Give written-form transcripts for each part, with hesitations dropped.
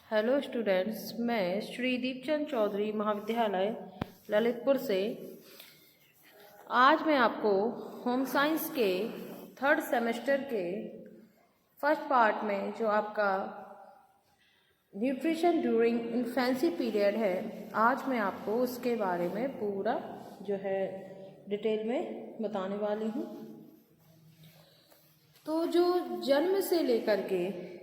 Hello students, मैं श्री दीपचंद चौधरी महाविद्यालय ललितपुर से आज मैं आपको होम साइंस के थर्ड सेमेस्टर के फर्स्ट पार्ट में जो आपका न्यूट्रिशन ड्यूरिंग इन्फेंसी पीरियड है, आज मैं आपको उसके बारे में पूरा जो है डिटेल में बताने वाली हूँ। तो जो जन्म से लेकर के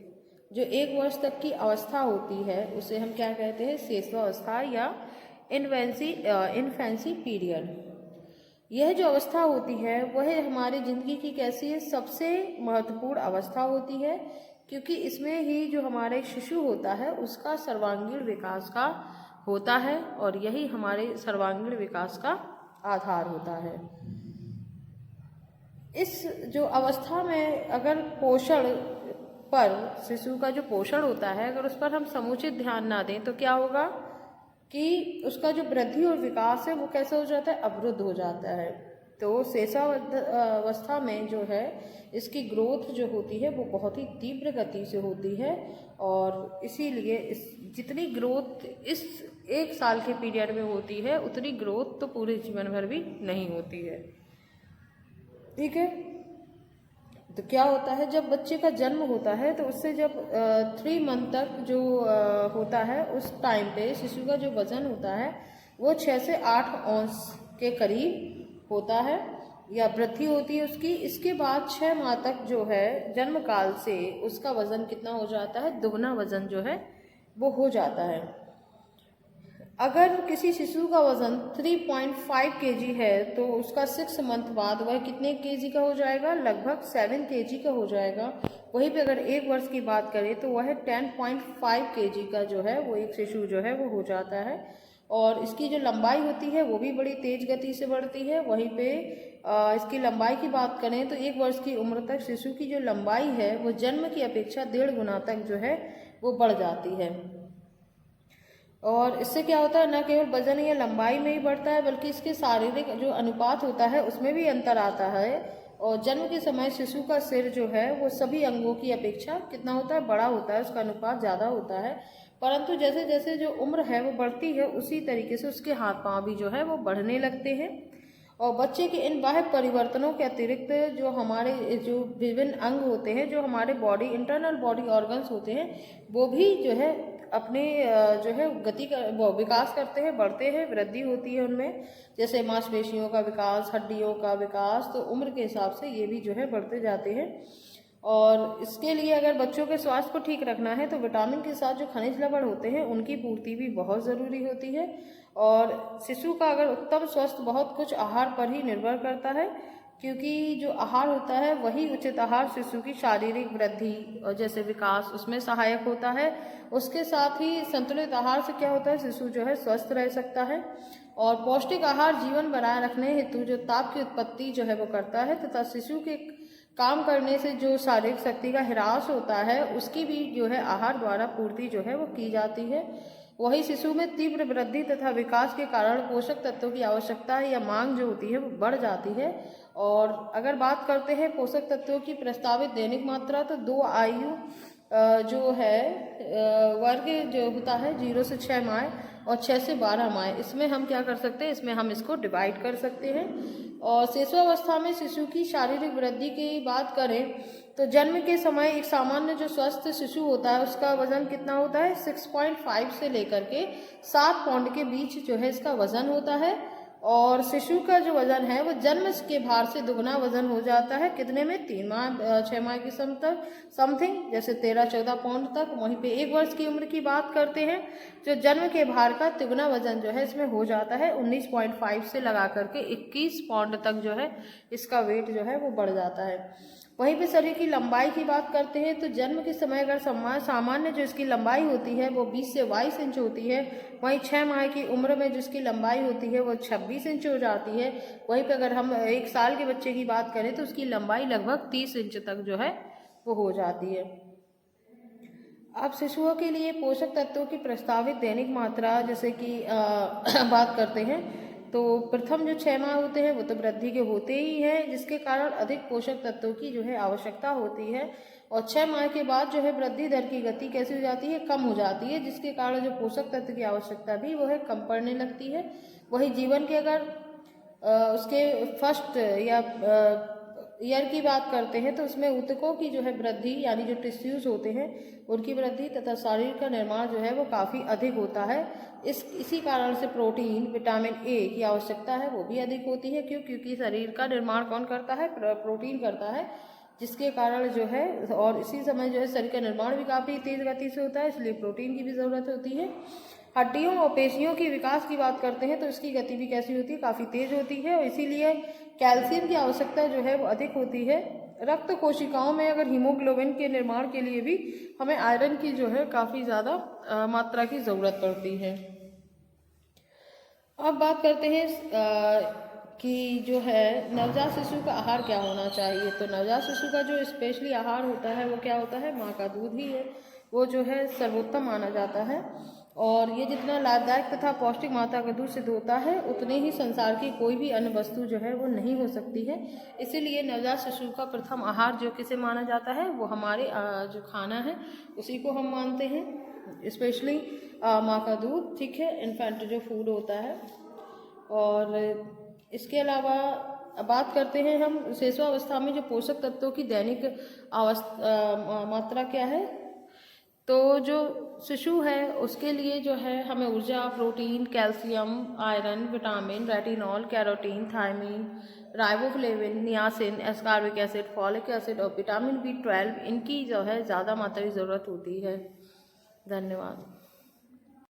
जो 1 वर्ष तक की अवस्था होती है उसे हम क्या कहते हैं, शिशुअवस्था या इन्फेंसी पीरियड। यह जो अवस्था होती है वह हमारी ज़िंदगी की कैसी है, सबसे महत्वपूर्ण अवस्था होती है, क्योंकि इसमें ही जो हमारे शिशु होता है उसका सर्वांगीण विकास का होता है और यही हमारे सर्वांगीण विकास का आधार होता है। इस जो अवस्था में अगर पोषण पर शिशु का जो पोषण होता है अगर उस पर हम समुचित ध्यान ना दें तो क्या होगा कि उसका जो वृद्धि और विकास है वो कैसे हो जाता है, अवरुद्ध हो जाता है। तो शिशुअवस्था में जो है इसकी ग्रोथ जो होती है वो बहुत ही तीव्र गति से होती है और इसीलिए इस जितनी ग्रोथ इस 1 साल के पीरियड में होती है उतनी ग्रोथ तो पूरे जीवन भर भी नहीं होती है। ठीक है, तो क्या होता है जब बच्चे का जन्म होता है तो उससे जब 3 मंथ तक जो होता है उस टाइम पे शिशु का जो वजन होता है वो 6 से 8 औंस के करीब होता है या वृद्धि होती है उसकी। इसके बाद 6 माह तक जो है जन्म काल से उसका वजन कितना हो जाता है, दुगना वजन जो है वो हो जाता है। अगर किसी शिशु का वजन 3.5 kg है तो उसका 6 मंथ बाद वह कितने kg का हो जाएगा, लगभग 7 kg का हो जाएगा। वहीं पे अगर 1 वर्ष की बात करें तो वह 10.5 kg का जो है वो एक शिशु जो है वो हो जाता है और इसकी जो लंबाई होती है वो भी बड़ी तेज गति से बढ़ती है। वहीं पे इसकी लंबाई की बात करें तो 1 वर्ष की उम्र तक शिशु की जो लंबाई है वो जन्म की अपेक्षा 1.5 गुना तक जो है वो बढ़ जाती है। और इससे क्या होता है, न केवल वजन या लंबाई में ही बढ़ता है बल्कि इसके शारीरिक जो अनुपात होता है उसमें भी अंतर आता है। और जन्म के समय शिशु का सिर जो है वो सभी अंगों की अपेक्षा कितना होता है, बड़ा होता है, उसका अनुपात ज़्यादा होता है। परंतु जैसे जैसे जो उम्र है वो बढ़ती है उसी तरीके से उसके हाथ पांव भी जो है वो बढ़ने लगते हैं। और बच्चे के इन बाह्य परिवर्तनों के अतिरिक्त जो हमारे जो विभिन्न अंग होते हैं, जो हमारे बॉडी इंटरनल बॉडी ऑर्गन्स होते हैं, वो भी जो है अपने जो है गति का विकास करते हैं, बढ़ते हैं, वृद्धि होती है उनमें, जैसे मांसपेशियों का विकास, हड्डियों का विकास। तो उम्र के हिसाब से ये भी जो है बढ़ते जाते हैं। और इसके लिए अगर बच्चों के स्वास्थ्य को ठीक रखना है तो विटामिन के साथ जो खनिज लवण होते हैं उनकी पूर्ति भी बहुत ज़रूरी होती है। और शिशु का अगर उत्तम स्वस्थ बहुत कुछ आहार पर ही निर्भर करता है, क्योंकि जो आहार होता है वही उचित आहार शिशु की शारीरिक वृद्धि और जैसे विकास उसमें सहायक होता है। उसके साथ ही संतुलित आहार से क्या होता है, शिशु जो है स्वस्थ रह सकता है। और पौष्टिक आहार जीवन बनाए रखने हेतु जो ताप की उत्पत्ति जो है वो करता है तथा शिशु के काम करने से जो शारीरिक शक्ति का ह्रास होता है उसकी भी जो है आहार द्वारा पूर्ति जो है वो की जाती है। वही शिशु में तीव्र वृद्धि तथा विकास के कारण पोषक तत्वों की आवश्यकता या मांग जो होती है वो बढ़ जाती है। और अगर बात करते हैं पोषक तत्वों की प्रस्तावित दैनिक मात्रा तो 2 आयु जो है वर्ग जो होता है 0 से 6 माह और 6 से 12 माह, इसमें हम क्या कर सकते हैं, इसमें हम इसको डिवाइड कर सकते हैं। और शिशुअवस्था में शिशु की शारीरिक वृद्धि की बात करें तो जन्म के समय एक सामान्य जो स्वस्थ शिशु होता है उसका वजन कितना होता है, 6.5 से लेकर के 7 पाउंड के बीच जो है इसका वजन होता है। और शिशु का जो वजन है वो जन्म के भार से दुगना वजन हो जाता है, कितने में, 3 माह 6 माह की समथिंग, जैसे 13-14 पाउंड तक। वहीं पे 1 वर्ष की उम्र की बात करते हैं जो जन्म के भार का तिगुना वजन जो है इसमें हो जाता है, 19.5 से लगा करके 21 पाउंड तक जो है इसका वेट जो है वो बढ़ जाता है। वहीं पे शरीर की लंबाई की बात करते हैं तो जन्म के समय अगर सामान्य जो इसकी लंबाई होती है वो 20 से 22 इंच होती है, वहीं 6 माह की उम्र में जिसकी लंबाई होती है वो 26 इंच हो जाती है। वहीं पे अगर हम 1 साल के बच्चे की बात करें तो उसकी लंबाई लगभग 30 इंच तक जो है वो हो जाती है। अब शिशुओं के लिए पोषक तत्वों की प्रस्तावित दैनिक मात्रा जैसे कि बात करते हैं तो प्रथम जो 6 माह होते हैं वो तो वृद्धि के होते ही हैं, जिसके कारण अधिक पोषक तत्वों की जो है आवश्यकता होती है। और 6 माह के बाद जो है वृद्धि दर की गति कैसी हो जाती है, कम हो जाती है, जिसके कारण जो पोषक तत्व की आवश्यकता भी वो है कम पड़ने लगती है। वही जीवन के अगर उसके फर्स्ट या ईयर की बात करते हैं तो उसमें ऊतकों की जो है वृद्धि यानी जो टिश्यूज होते हैं उनकी वृद्धि तथा शरीर का निर्माण जो है वो काफ़ी अधिक होता है। इसी कारण से प्रोटीन, विटामिन ए की आवश्यकता है वो भी अधिक होती है। क्योंकि शरीर का निर्माण कौन करता है, प्रोटीन करता है, जिसके कारण जो है और इसी समय जो है शरीर का निर्माण भी काफ़ी तेज गति से होता है, इसलिए प्रोटीन की भी ज़रूरत होती है। हड्डियों और पेशियों की विकास की बात करते हैं तो इसकी गति भी कैसी होती है, काफ़ी तेज होती है, और इसीलिए कैल्शियम की आवश्यकता जो है वो अधिक होती है। रक्त कोशिकाओं में अगर हीमोग्लोबिन के निर्माण के लिए भी हमें आयरन की जो है काफ़ी ज़्यादा मात्रा की ज़रूरत पड़ती है। अब बात करते हैं कि जो है नवजात शिशु का आहार क्या होना चाहिए। तो नवजात शिशु का जो स्पेशली आहार होता है वो क्या होता है, माँ का दूध ही है, वो जो है सर्वोत्तम माना जाता है। और ये जितना लाभदायक तथा पौष्टिक माता का दूध सिद्ध होता है उतने ही संसार की कोई भी अन्य वस्तु जो है वो नहीं हो सकती है। इसीलिए नवजात शिशु का प्रथम आहार जो किसे माना जाता है वो हमारे जो खाना है उसी को हम मानते हैं, स्पेशली माँ का दूध, ठीक है, इन्फेंट जो फूड होता है। और इसके अलावा बात करते हैं हम शिशुअवस्था में जो पोषक तत्वों की दैनिक मात्रा क्या है। तो जो शिशु है उसके लिए जो है हमें ऊर्जा, protein, calcium, iron, vitamin, retinol, carotene, thiamine, riboflavin, niacin, ascorbic acid, folic acid और विटामिन B12 इनकी जो है ज़्यादा मात्रा की ज़रूरत होती है। धन्यवाद।